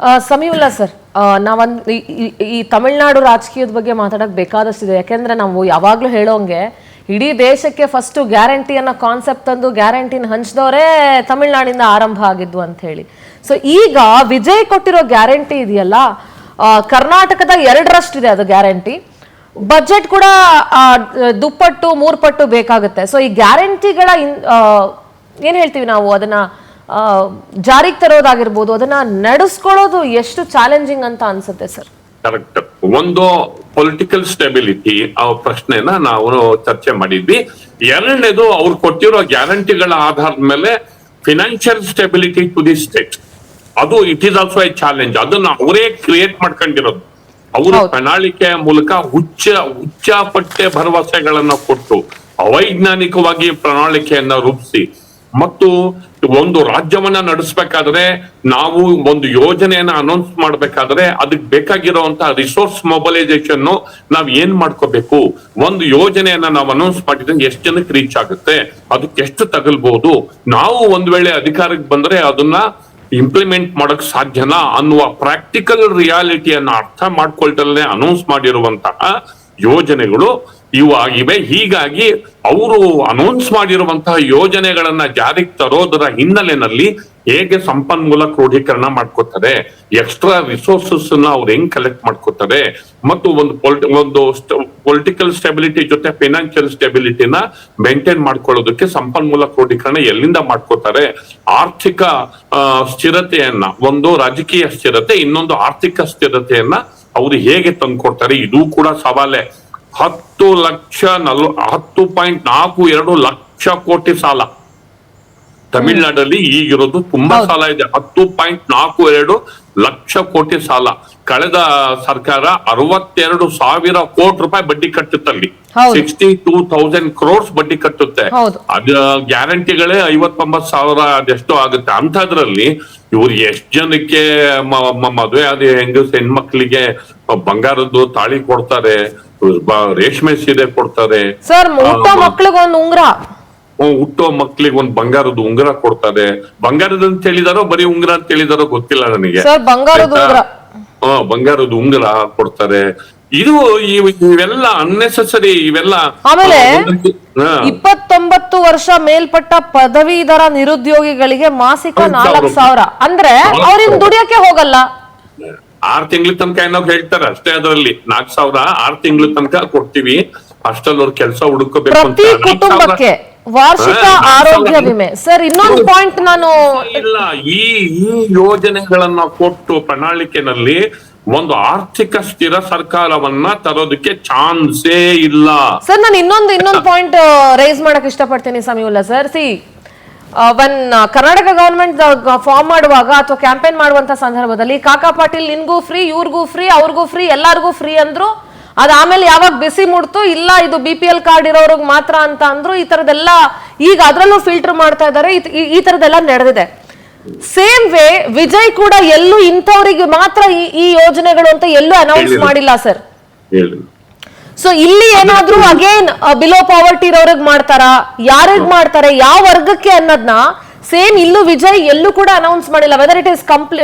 Samiulla sir, ನಾವೊಂದು ಈ ತಮಿಳ್ನಾಡು ರಾಜಕೀಯದ ಬಗ್ಗೆ ಮಾತಾಡಕ್ ಬೇಕಾದಷ್ಟಿದೆ. ಯಾಕೆಂದ್ರೆ ನಾವು ಯಾವಾಗ್ಲೂ ಹೇಳೋಂಗೆ ಇಡೀ ದೇಶಕ್ಕೆ ಫಸ್ಟ್ ಗ್ಯಾರಂಟಿ ಅನ್ನೋ ಕಾನ್ಸೆಪ್ಟ್ ತಂದು ಗ್ಯಾರಂಟಿನ ಹಂಚಿದವರೇ ತಮಿಳ್ನಾಡಿಂದ ಆರಂಭ ಆಗಿದ್ದು ಅಂತ ಹೇಳಿ. ಸೊ ಈಗ ವಿಜಯ್ ಕೊಟ್ಟಿರೋ ಗ್ಯಾರಂಟಿ ಇದೆಯಲ್ಲ, ಕರ್ನಾಟಕದ 2ರಷ್ಟಿದೆ ಅದು ಗ್ಯಾರಂಟಿ. ಬಜೆಟ್ ಕೂಡ ದುಪ್ಪಟ್ಟು 3 ಪಟ್ಟು ಬೇಕಾಗುತ್ತೆ. ಸೊ ಈ ಗ್ಯಾರಂಟಿಗಳ ಏನ್ ಹೇಳ್ತೀವಿ ನಾವು, ಅದನ್ನ ಜಾರಿಗೆ ತರೋದಾಗಿರ್ಬೋದು, ಅದನ್ನ ನಡೆಸ್ಕೊಳ್ಳೋದು ಎಷ್ಟು ಚಾಲೆಂಜಿಂಗ್ ಅಂತ ಅನ್ಸುತ್ತೆ ಸರ್? ಕರೆಕ್ಟ್. ಒಂದು ಪೊಲಿಟಿಕಲ್ ಸ್ಟೆಬಿಲಿಟಿ ಆ ಪ್ರಶ್ನೆನ ನಾವು ಚರ್ಚೆ ಮಾಡಿದ್ವಿ. ಎರಡನೇದು ಅವ್ರು ಕೊಟ್ಟಿರೋ ಗ್ಯಾರಂಟಿಗಳ ಆಧಾರದ ಮೇಲೆ financial stability to the state, ಅದು it is also a challenge. ಅದನ್ನ ಅವರೇ ಕ್ರಿಯೇಟ್ ಮಾಡ್ಕೊಂಡಿರೋದು. ಅವರು ಪ್ರಣಾಳಿಕೆಯ ಮೂಲಕ ಹುಚ್ಚಪಟ್ಟೆ ಭರವಸೆಗಳನ್ನ ಕೊಟ್ಟು ಅವೈಜ್ಞಾನಿಕವಾಗಿ ಪ್ರಣಾಳಿಕೆಯನ್ನ ರೂಪಿಸಿ ಮತ್ತು ಒಂದು ರಾಜ್ಯವನ್ನ ನಡೆಸಬೇಕಾದ್ರೆ, ನಾವು ಒಂದು ಯೋಜನೆಯನ್ನ ಅನೌನ್ಸ್ ಮಾಡ್ಬೇಕಾದ್ರೆ ಅದಕ್ಕೆ ಬೇಕಾಗಿರುವಂತಹ ರಿಸೋರ್ಸ್ ಮೊಬಲೈಸೇಷನ್ ನಾವ್ ಏನ್ ಮಾಡ್ಕೋಬೇಕು, ಒಂದು ಯೋಜನೆಯನ್ನ ನಾವು ಅನೌನ್ಸ್ ಮಾಡಿದ್ರೆ ಎಷ್ಟು ಜನಕ್ಕೆ ರೀಚ್ ಆಗುತ್ತೆ, ಅದಕ್ಕೆ ಎಷ್ಟು ತಗಲ್ಬಹುದು, ನಾವು ಒಂದ್ ವೇಳೆ ಅಧಿಕಾರಕ್ಕೆ ಬಂದ್ರೆ ಅದನ್ನ ಇಂಪ್ಲಿಮೆಂಟ್ ಮಾಡಕ್ ಸಾಧ್ಯನಾ ಅನ್ನುವ ಪ್ರಾಕ್ಟಿಕಲ್ ರಿಯಾಲಿಟಿಯನ್ನ ಅರ್ಥ ಮಾಡ್ಕೊಳ್ತಲೇ ಅನೌನ್ಸ್ ಮಾಡಿರುವಂತಹ ಯೋಜನೆಗಳು ಇವು ಆಗಿವೆ. ಹೀಗಾಗಿ ಅವರು ಅನೌನ್ಸ್ ಮಾಡಿರುವಂತಹ ಯೋಜನೆಗಳನ್ನ ಜಾರಿಗೆ ತರೋದರ ಹಿನ್ನೆಲೆಯಲ್ಲಿ ಹೇಗೆ ಸಂಪನ್ಮೂಲ ಕ್ರೋಢೀಕರಣ ಮಾಡ್ಕೋತಾರೆ, ಎಕ್ಸ್ಟ್ರಾ ರಿಸೋರ್ಸಸ್ ಅವ್ರು ಹೆಂಗ್ ಕಲೆಕ್ಟ್ ಮಾಡ್ಕೋತಾರೆ, ಮತ್ತು ಒಂದು ಪೊಲಿಟಿಕಲ್ ಸ್ಟೆಬಿಲಿಟಿ ಜೊತೆ ಫೈನಾನ್ಷಿಯಲ್ ಸ್ಟೆಬಿಲಿಟಿನ ಮೇಂಟೈನ್ ಮಾಡ್ಕೊಳ್ಳೋದಕ್ಕೆ ಸಂಪನ್ಮೂಲ ಕ್ರೋಢೀಕರಣ ಎಲ್ಲಿಂದ ಮಾಡ್ಕೋತಾರೆ, ಆರ್ಥಿಕ ಸ್ಥಿರತೆಯನ್ನ, ಒಂದು ರಾಜಕೀಯ ಸ್ಥಿರತೆ, ಇನ್ನೊಂದು ಆರ್ಥಿಕ ಸ್ಥಿರತೆಯನ್ನ ಅವ್ರು ಹೇಗೆ ತಂದ್ಕೊಡ್ತಾರೆ, ಇದು ಕೂಡ ಸವಾಲೆ. 10.42 ಲಕ್ಷ ಕೋಟಿ ಸಾಲ ತಮಿಳ್ನಾಡಲ್ಲಿ ಈಗಿರೋದು. ತುಂಬಾ ಸಾಲ ಇದೆ. 10.42 ಲಕ್ಷ ಕೋಟಿ ಸಾಲ. ಕಳೆದ ಸರ್ಕಾರ 62,000 ಕೋಟಿ ರೂಪಾಯಿ ಬಡ್ಡಿ ಕಟ್ಟುತ್ತಲ್ಲಿ. 62,000 crores ಬಡ್ಡಿ ಕಟ್ಟುತ್ತೆ. ಅದ ಗ್ಯಾರಂಟಿಗಳೇ 59,000 ಅದೆಷ್ಟೋ ಆಗುತ್ತೆ. ಅಂಥದ್ರಲ್ಲಿ ಇವ್ರು ಎಷ್ಟ್ ಜನಕ್ಕೆ ಮದುವೆ ಆದ ಹೆಣ್ಮಕ್ಳಿಗೆ ಬಂಗಾರದ್ದು ತಾಳಿ ಕೊಡ್ತಾರೆ, ರೇಷ್ಮೆ ಸೀರೆ ಕೊಡ್ತಾರೆ, ಹುಟ್ಟೋ ಮಕ್ಳಿಗೆ ಒಂದ್ ಬಂಗಾರದ ಉಂಗುರ ಕೊಡ್ತಾರೆ. ಬಂಗಾರದ ಅಂತ ಹೇಳಿದಾರೋ ಬರೀ ಉಂಗುರ ಅಂತ ಹೇಳಿದಾರೋ ಗೊತ್ತಿಲ್ಲ ನನಗೆ. ಬಂಗಾರದ ಉಂಗುರ ಕೊಡ್ತಾರೆ. ಇವೆಲ್ಲ ಅನ್ನೆಸೆಸರಿ. ಇವೆಲ್ಲ ಆಮೇಲೆ 29 ವರ್ಷ ಮೇಲ್ಪಟ್ಟ ಪದವೀಧರ ನಿರುದ್ಯೋಗಿಗಳಿಗೆ ಮಾಸಿಕ 4,000. ಅಂದ್ರೆ ಅವ್ರಿಗೆ ದುಡಿಯಕ್ಕೆ ಹೋಗಲ್ಲ. 6 ತಿಂಗಳ ತನಕ ಏನೋ ಹೇಳ್ತಾರೆ ಅಷ್ಟೇ. ಅದರಲ್ಲಿ 4,000 6 ತಿಂಗಳ ತನಕ ಕೊಡ್ತೀವಿ. ಅಷ್ಟಲ್ಲಿ ಅವ್ರ ಕೆಲಸ ಹುಡುಕಬೇಕು. ಪ್ರತಿ ಕುಟುಂಬಕ್ಕೆ ವಾರ್ಷಿಕ ಆರೋಗ್ಯ ವಿಮೆ. ಸರ್, ಇನ್ನೊಂದು ಪಾಯಿಂಟ್ ನಾನು ಇಲ್ಲ, ಈ ಯೋಜನೆಗಳನ್ನ ಕೊಟ್ಟು ಪ್ರಣಾಳಿಕೆನಲ್ಲಿ ಒಂದು ಆರ್ಥಿಕ ಸ್ಥಿರ ಸರ್ಕಾರವನ್ನ ತರೋದಕ್ಕೆ ಚಾನ್ಸೇ ಇಲ್ಲ. ಸರ್, ನಾನು ಇನ್ನೊಂದು ಪಾಯಿಂಟ್ ರೈಸ್ ಮಾಡಕ್ ಇಷ್ಟಪಡ್ತೀನಿ Samiulla sir. Karnataka government form ಮಾಡುವಾಗ ಅಥವಾ ಕ್ಯಾಂಪೇನ್ ಮಾಡುವಂತ ಸಂದರ್ಭದಲ್ಲಿ ಕಾಕಾ ಪಾಟೀಲ್ ನಿನ್ಗೂ ಫ್ರೀ, ಇವ್ರಿಗೂ ಫ್ರೀ, ಅವ್ರಿಗೂ ಫ್ರೀ, ಎಲ್ಲಾರ್ಗೂ ಫ್ರೀ ಅಂದ್ರು. ಅದಾದ್ಮೇಲೆ ಯಾವಾಗ ಬಿಸಿ ಮುಡ್ತು, ಇಲ್ಲ ಇದು BPL ಕಾರ್ಡ್ ಇರೋರ್ಗ್ ಮಾತ್ರ ಅಂತ ಅಂದ್ರು. ಈ ತರದೆಲ್ಲ ಈಗ ಅದ್ರಲ್ಲೂ ಫಿಲ್ಟರ್ ಮಾಡ್ತಾ ಇದಾರೆ. ಈ ತರದೆಲ್ಲ ನಡೆದಿದೆ. ಸೇಮ್ ವೇ ವಿಜಯ್ ಕೂಡ ಎಲ್ಲೂ ಇಂಥವ್ರಿಗೆ ಮಾತ್ರ ಈ ಯೋಜನೆಗಳು ಅಂತ ಎಲ್ಲೂ ಅನೌನ್ಸ್ ಮಾಡಿಲ್ಲ ಸರ್. ಸೊ ಇಲ್ಲಿ ಏನಾದ್ರೂ ಅಗೇನ್ ಬಿಲೋ ಪಾವರ್ಟಿ ಇರೋರ್ಗ್ ಮಾಡ್ತಾರಾ, ಯಾರಿಗ್ ಮಾಡ್ತಾರೆ, ಯಾವ ವರ್ಗಕ್ಕೆ ಅನ್ನೋದನ್ನ ಸೇಮ್ ಇಲ್ಲೂ ವಿಜಯ್ ಎಲ್ಲೂ ಕೂಡ ಅನೌನ್ಸ್ ಮಾಡಿಲ್ಲ. Whether it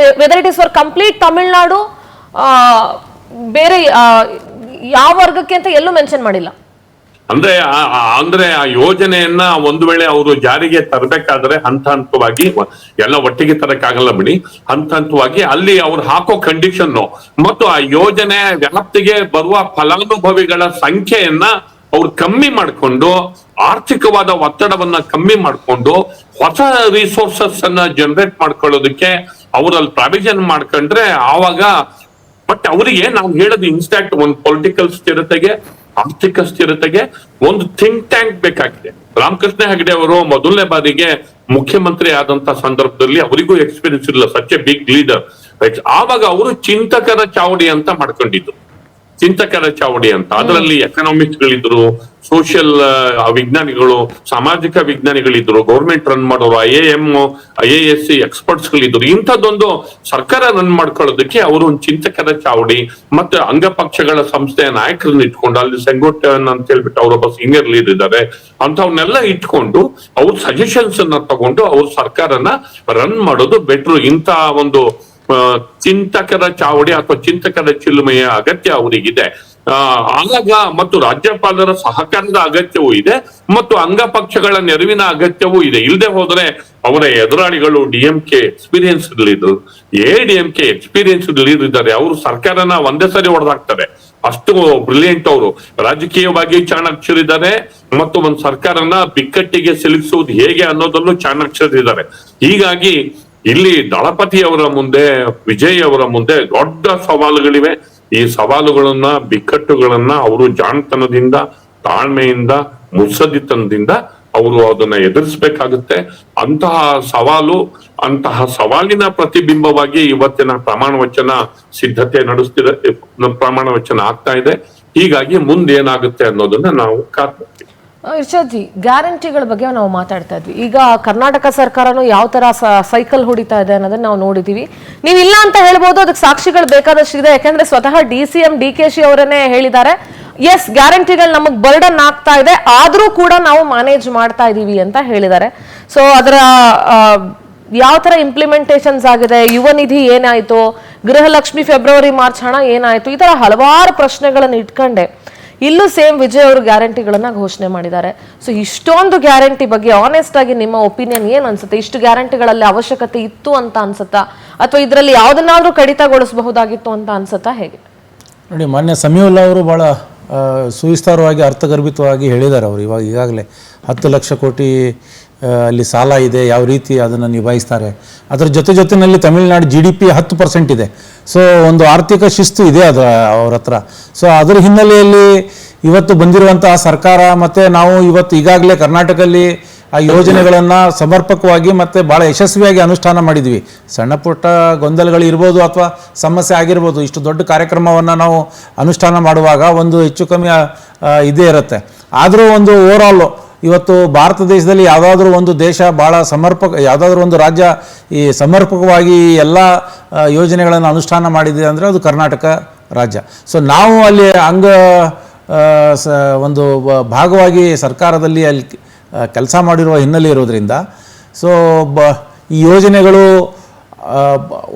is for complete Tamil Nadu, ಬೇರೆ ಯಾವ ವರ್ಗಕ್ಕೆ ಅಂತ ಎಲ್ಲೂ ಮೆನ್ಷನ್ ಮಾಡಿಲ್ಲ. ಅಂದ್ರೆ ಆ ಯೋಜನೆಯನ್ನ ಒಂದು ವೇಳೆ ಅವರು ಜಾರಿಗೆ ತರಬೇಕಾದ್ರೆ ಹಂತ ಹಂತವಾಗಿ ಎಲ್ಲ ಒಟ್ಟಿಗೆ ತರಕ್ಕಾಗಲ್ಲ ಬಿಡಿ. ಹಂತ ಹಂತವಾಗಿ ಅಲ್ಲಿ ಅವ್ರು ಹಾಕೋ ಕಂಡೀಷನ್ ಮತ್ತು ಆ ಯೋಜನೆ ವ್ಯಾಪ್ತಿಗೆ ಬರುವ ಫಲಾನುಭವಿಗಳ ಸಂಖ್ಯೆಯನ್ನ ಅವ್ರು ಕಮ್ಮಿ ಮಾಡ್ಕೊಂಡು, ಆರ್ಥಿಕವಾದ ಒತ್ತಡವನ್ನ ಕಮ್ಮಿ ಮಾಡ್ಕೊಂಡು, ಹೊಸ ರಿಸೋರ್ಸಸ್ ಅನ್ನ ಜನರೇಟ್ ಮಾಡ್ಕೊಳ್ಳೋದಕ್ಕೆ ಅವರಲ್ಲಿ ಪ್ರಾವಿಷನ್ ಮಾಡ್ಕೊಂಡ್ರೆ ಆವಾಗ. ಬಟ್ ಅವರಿಗೆ ನಾವು ಹೇಳೋದು ಇನ್ಸ್ಟ್ಯಾಕ್ಟ್ ಒಂದು ಪೊಲಿಟಿಕಲ್ ಸ್ಥಿರತೆಗೆ, ಆರ್ಥಿಕ ಸ್ಥಿರತೆಗೆ ಒಂದು ಥಿಂಕ್ ಟ್ಯಾಂಕ್ ಬೇಕಾಗಿದೆ. ರಾಮಕೃಷ್ಣ ಹೆಗಡೆ ಅವರು ಮೊದಲನೇ ಬಾರಿಗೆ ಮುಖ್ಯಮಂತ್ರಿ ಆದಂತ ಸಂದರ್ಭದಲ್ಲಿ ಅವರಿಗೂ ಎಕ್ಸ್ಪೀರಿಯನ್ಸ್ ಇಲ್ಲ, ಸಚ್ ಎ ಬಿಗ್ ಲೀಡರ್. ಆವಾಗ ಅವರು ಚಿಂತಕರ ಚಾವಡಿ ಅಂತ ಮಾಡ್ಕೊಂಡಿದ್ರು. ಚಿಂತಕರ ಚಾವಡಿ ಅಂತ, ಅದರಲ್ಲಿ ಎಕನಾಮಿಕ್ಸ್ ಗಳಿದ್ರು, ಸೋಷಿಯಲ್ ವಿಜ್ಞಾನಿಗಳು, ಸಾಮಾಜಿಕ ವಿಜ್ಞಾನಿಗಳಿದ್ರು, ಗೌರ್ಮೆಂಟ್ ರನ್ ಮಾಡೋರು, IAM IAS ಎಕ್ಸ್ಪರ್ಟ್ಸ್ ಗಳಿದ್ರು. ಇಂಥದ್ದೊಂದು ಸರ್ಕಾರ ರನ್ ಮಾಡ್ಕೊಳ್ಳೋದಕ್ಕೆ ಅವರು ಒಂದು ಚಿಂತಕರ ಚಾವಡಿ ಮತ್ತೆ ಅಂಗಪಕ್ಷಗಳ ಸಂಸ್ಥೆಯ ನಾಯಕರನ್ನ ಇಟ್ಕೊಂಡು, ಅಲ್ಲಿ ಸೆಂಗೋಟನ್ ಅಂತ ಹೇಳ್ಬಿಟ್ಟು ಅವರೊಬ್ಬ ಸೀನಿಯರ್ ಲೀಡರ್ ಇದ್ದಾರೆ, ಅಂತವನ್ನೆಲ್ಲ ಇಟ್ಕೊಂಡು ಅವ್ರ ಸಜೆಷನ್ಸ್ ಅನ್ನ ತಗೊಂಡು ಅವ್ರ ಸರ್ಕಾರನ ರನ್ ಮಾಡೋದು ಬೆಟ್ರು. ಇಂಥ ಒಂದು ಚಿಂತಕರ ಚಾವಡಿ ಅಥವಾ ಚಿಂತಕರ ಚಿಲುಮೆಯ ಅಗತ್ಯ ಅವರಿಗಿದೆ. ಆಗ ಮತ್ತು ರಾಜ್ಯಪಾಲರ ಸಹಕಾರದ ಅಗತ್ಯವೂ ಇದೆ ಮತ್ತು ಅಂಗಪಕ್ಷಗಳ ನೆರವಿನ ಅಗತ್ಯವೂ ಇದೆ. ಇಲ್ಲದೆ ಹೋದ್ರೆ ಅವರ ಎದುರಾಳಿಗಳು DMK experience leader, ADMK experience leader ಇದ್ದಾರೆ. ಅವರು ಸರ್ಕಾರನ ಒಂದೇ ಸರಿ ಹೊಡೆದಾಕ್ತಾರೆ, ಅಷ್ಟು ಬ್ರಿಲಿಯಂಟ್ ಅವರು. ರಾಜಕೀಯವಾಗಿ ಚಾಣಾಕ್ಷರಿದ್ದಾರೆ ಮತ್ತು ಒಂದು ಸರ್ಕಾರನ ಬಿಕ್ಕಟ್ಟಿಗೆ ಸಿಲುಕಿಸುವುದು ಹೇಗೆ ಅನ್ನೋದನ್ನು ಚಾಣಾಕ್ಷರಿದ್ದಾರೆ. ಹೀಗಾಗಿ ಇಲ್ಲಿ ದಳಪತಿ ಅವರ ಮುಂದೆ, ವಿಜಯ್ ಅವರ ಮುಂದೆ ದೊಡ್ಡ ಸವಾಲುಗಳಿವೆ. ಈ ಸವಾಲುಗಳನ್ನ, ಬಿಕ್ಕಟ್ಟುಗಳನ್ನ ಅವರು ಜಾಣತನದಿಂದ, ತಾಳ್ಮೆಯಿಂದ, ಮುತ್ಸದ್ದಿತನದಿಂದ ಅವರು ಅದನ್ನ ಎದುರಿಸಬೇಕಾಗುತ್ತೆ. ಅಂತಹ ಸವಾಲಿನ ಪ್ರತಿಬಿಂಬವಾಗಿ ಇವತ್ತಿನ ಪ್ರಮಾಣ ವಚನ ಸಿದ್ಧತೆ ನಡೆಸ್ತಿದೆ, ಪ್ರಮಾಣ ವಚನ ಆಗ್ತಾ ಇದೆ. ಹೀಗಾಗಿ ಮುಂದೆ ಏನಾಗುತ್ತೆ ಅನ್ನೋದನ್ನ ನಾವು ಕಾದ್ಬಿಡ್ತೀವಿ. ಇರ್ಷಾದ್ ಜಿ, ಗ್ಯಾರಂಟಿಗಳ ಬಗ್ಗೆ ನಾವು ಮಾತಾಡ್ತಾ ಇದ್ವಿ. ಈಗ ಕರ್ನಾಟಕ ಸರ್ಕಾರನು ಯಾವ ತರ ಸೈಕಲ್ ಹೊಡಿತಾ ಇದೆ ಅನ್ನೋದನ್ನ ನಾವು ನೋಡಿದೀವಿ. ನೀವು ಇಲ್ಲ ಅಂತ ಹೇಳ್ಬೋದು, ಅದಕ್ಕೆ ಸಾಕ್ಷಿಗಳು ಬೇಕಾದಷ್ಟಿದೆ. ಯಾಕಂದ್ರೆ ಸ್ವತಃ DCM DKಶಿ ಅವರನ್ನೇ ಹೇಳಿದ್ದಾರೆ, ಎಸ್ ಗ್ಯಾರಂಟಿಗಳು ನಮಗ್ ಬರ್ಡನ್ ಆಗ್ತಾ ಇದೆ, ಆದ್ರೂ ಕೂಡ ನಾವು ಮ್ಯಾನೇಜ್ ಮಾಡ್ತಾ ಇದೀವಿ ಅಂತ ಹೇಳಿದ್ದಾರೆ. ಸೊ ಅದರ ಯಾವ ತರ ಇಂಪ್ಲಿಮೆಂಟೇಷನ್ಸ್ ಆಗಿದೆ, ಯುವ ನಿಧಿ ಏನಾಯ್ತು, ಗೃಹಲಕ್ಷ್ಮಿ ಫೆಬ್ರವರಿ ಮಾರ್ಚ್ ಹಣ ಏನಾಯ್ತು, ಈ ತರ ಹಲವಾರು ಪ್ರಶ್ನೆಗಳನ್ನು ಇಟ್ಕೊಂಡೆ ಇಲ್ಲೂ ಸೇಮ್ ವಿಜಯ್ ಅವರು ಗ್ಯಾರಂಟಿಗಳನ್ನ ಘೋಷಣೆ ಮಾಡಿದ್ದಾರೆ. ಸೊ ಇಷ್ಟೊಂದು ಗ್ಯಾರಂಟಿ ಬಗ್ಗೆ ಆನೆಸ್ಟ್ ಆಗಿ ನಿಮ್ಮ ಒಪಿನಿಯನ್ ಏನ್ ಅನ್ಸುತ್ತೆ? ಇಷ್ಟು ಗ್ಯಾರಂಟಿಗಳಲ್ಲಿ ಅವಶ್ಯಕತೆ ಇತ್ತು ಅಂತ ಅನ್ಸುತ್ತಾ, ಅಥವಾ ಇದರಲ್ಲಿ ಯಾವ್ದನ್ನಾದ್ರೂ ಕಡಿತಗೊಳಿಸಬಹುದಾಗಿತ್ತು ಅಂತ ಅನ್ಸುತ್ತಾ, ಹೇಗೆ? ನೋಡಿ, ಮಾನ್ಯ ಸಮೀವುಲ್ಲಾ ಅವರು ಭಾಳ ಸುವಿಸ್ತಾರವಾಗಿ ಅರ್ಥಗರ್ಭಿತವಾಗಿ ಹೇಳಿದ್ದಾರೆ. ಅವರು ಈಗಾಗಲೇ 10 ಲಕ್ಷ ಕೋಟಿ ಅಲ್ಲಿ ಸಾಲ ಇದೆ, ಯಾವ ರೀತಿ ಅದನ್ನು ನಿಭಾಯಿಸ್ತಾರೆ. ಅದರ ಜೊತೆಯಲ್ಲಿ ತಮಿಳುನಾಡು GDP 10% ಇದೆ. ಸೊ ಒಂದು ಆರ್ಥಿಕ ಶಿಸ್ತು ಇದೆ ಅದು ಅವ್ರ ಹತ್ರ. ಸೊ ಅದರ ಹಿನ್ನೆಲೆಯಲ್ಲಿ ಇವತ್ತು ಬಂದಿರುವಂತಹ ಸರ್ಕಾರ ಮತ್ತು ನಾವು ಇವತ್ತು ಈಗಾಗಲೇ ಕರ್ನಾಟಕದಲ್ಲಿ ಆ ಯೋಜನೆಗಳನ್ನು ಸಮರ್ಪಕವಾಗಿ ಮತ್ತು ಭಾಳ ಯಶಸ್ವಿಯಾಗಿ ಅನುಷ್ಠಾನ ಮಾಡಿದ್ವಿ. ಸಣ್ಣ ಪುಟ್ಟ ಗೊಂದಲಗಳು ಇರ್ಬೋದು ಅಥವಾ ಸಮಸ್ಯೆ ಆಗಿರ್ಬೋದು. ಇಷ್ಟು ದೊಡ್ಡ ಕಾರ್ಯಕ್ರಮವನ್ನು ನಾವು ಅನುಷ್ಠಾನ ಮಾಡುವಾಗ ಒಂದು ಹೆಚ್ಚು ಕಮ್ಮಿ ಇದೇ ಇರುತ್ತೆ. ಆದರೂ ಒಂದು ಓವರಾಲು ಇವತ್ತು ಭಾರತ ದೇಶದಲ್ಲಿ ಯಾವುದಾದ್ರೂ ಒಂದು ದೇಶ ಭಾಳ ಯಾವುದಾದ್ರೂ ಒಂದು ರಾಜ್ಯ ಈ ಸಮರ್ಪಕವಾಗಿ ಎಲ್ಲ ಯೋಜನೆಗಳನ್ನು ಅನುಷ್ಠಾನ ಮಾಡಿದೆ ಅಂದರೆ ಅದು ಕರ್ನಾಟಕ ರಾಜ್ಯ. ಸೊ ನಾವು ಅಲ್ಲಿ ಒಂದು ಭಾಗವಾಗಿ ಸರ್ಕಾರದಲ್ಲಿ ಅಲ್ಲಿ ಕೆಲಸ ಮಾಡಿರುವ ಹಿನ್ನೆಲೆ ಇರೋದ್ರಿಂದ ಸೊ ಈ ಯೋಜನೆಗಳು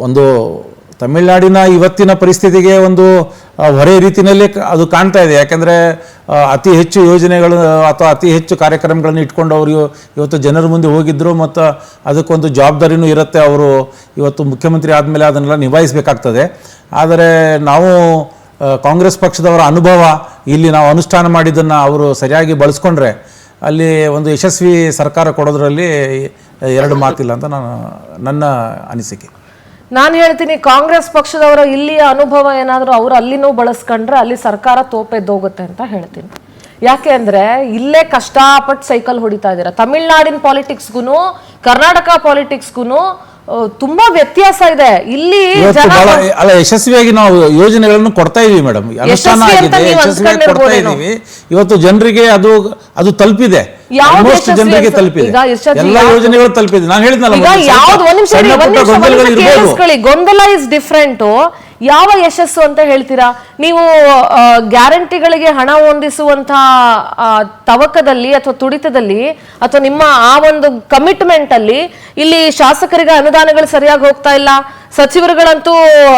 ಒಂದು ತಮಿಳುನಾಡಿನ ಇವತ್ತಿನ ಪರಿಸ್ಥಿತಿಗೆ ಒಂದು ಹೊರೆ ರೀತಿಯಲ್ಲೇ ಅದು ಕಾಣ್ತಾ ಇದೆ. ಯಾಕೆಂದರೆ ಅತಿ ಹೆಚ್ಚು ಯೋಜನೆಗಳು ಅಥವಾ ಅತಿ ಹೆಚ್ಚು ಕಾರ್ಯಕ್ರಮಗಳನ್ನು ಇಟ್ಕೊಂಡು ಅವರು ಇವತ್ತು ಜನರ ಮುಂದೆ ಹೋಗಿದ್ದರು ಮತ್ತು ಅದಕ್ಕೊಂದು ಜವಾಬ್ದಾರಿನೂ ಇರುತ್ತೆ. ಅವರು ಇವತ್ತು ಮುಖ್ಯಮಂತ್ರಿ ಆದಮೇಲೆ ಅದನ್ನೆಲ್ಲ ನಿಭಾಯಿಸಬೇಕಾಗ್ತದೆ. ಆದರೆ ನಾವು ಕಾಂಗ್ರೆಸ್ ಪಕ್ಷದವರ ಅನುಭವ ಇಲ್ಲಿ ನಾವು ಅನುಷ್ಠಾನ ಮಾಡಿದ್ದನ್ನು ಅವರು ಸರಿಯಾಗಿ ಬಳಸ್ಕೊಂಡ್ರೆ ಅಲ್ಲಿ ಒಂದು ಯಶಸ್ವಿ ಸರ್ಕಾರ ಕೊಡೋದ್ರಲ್ಲಿ ಎರಡು ಮಾತಿಲ್ಲ ಅಂತ ನನ್ನ ಅನಿಸಿಕೆ. ನಾನು ಹೇಳ್ತೀನಿ, ಕಾಂಗ್ರೆಸ್ ಪಕ್ಷದವರ ಇಲ್ಲಿಯ ಅನುಭವ ಏನಾದರೂ ಅವರು ಅಲ್ಲಿನೂ ಬಳಸ್ಕೊಂಡ್ರೆ ಅಲ್ಲಿ ಸರ್ಕಾರ ತೋಪೆದ್ದೋಗುತ್ತೆ ಅಂತ ಹೇಳ್ತೀನಿ. ಯಾಕೆ ಅಂದ್ರೆ ಇಲ್ಲೇ ಕಷ್ಟಪಟ್ಟು ಸೈಕಲ್ ಹೊಡಿತಾ ಇದ್ದೀರಾ. ತಮಿಳ್ನಾಡಿನ ಪಾಲಿಟಿಕ್ಸ್ಗೂ ಕರ್ನಾಟಕ ಪಾಲಿಟಿಕ್ಸ್ಗೂ ತುಂಬಾ ವ್ಯತ್ಯಾಸ ಇದೆ. ಇಲ್ಲಿ ಅಲ್ಲ, ಯಶಸ್ವಿಯಾಗಿ ನಾವು ಯೋಜನೆಗಳನ್ನು ಕೊಡ್ತಾ ಇದೀವಿ ಮೇಡಮ್, ಅನುಷ್ಠಾನ ಆಗಿದೆ, ಯಶಸ್ವಿಯಾಗಿ ಕೊಡ್ತಾ ಇದೀವಿ. ಇವತ್ತು ಜನರಿಗೆ ಅದು ತಲುಪಿದೆ, ಜನರಿಗೆ ತಲುಪಿದೆ, ಎಲ್ಲ ಯೋಜನೆಗಳು ತಲುಪಿದೆ. ನಾನು ಹೇಳಿದ್ನಲ್ಲ, ಗೊಂದಲ ಇಸ್ ಡಿಫ್ರೆಂಟ್. ಯಾವ ಯಶಸ್ಸು ಅಂತ ಹೇಳ್ತೀರಾ ನೀವು? ಗ್ಯಾರಂಟಿಗಳಿಗೆ ಹಣ ಹೊಂದಿಸುವಂತಹ ತವಕದಲ್ಲಿ ಅಥವಾ ತುಡಿತದಲ್ಲಿ ಅಥವಾ ನಿಮ್ಮ ಆ ಒಂದು ಕಮಿಟ್ಮೆಂಟ್ ಅಲ್ಲಿ ಇಲ್ಲಿ ಶಾಸಕರಿಗೆ ಅನುದಾನಗಳು ಸರಿಯಾಗಿ ಹೋಗ್ತಾ ಇಲ್ಲ. ಸಚಿವರುಗಳಂತೂ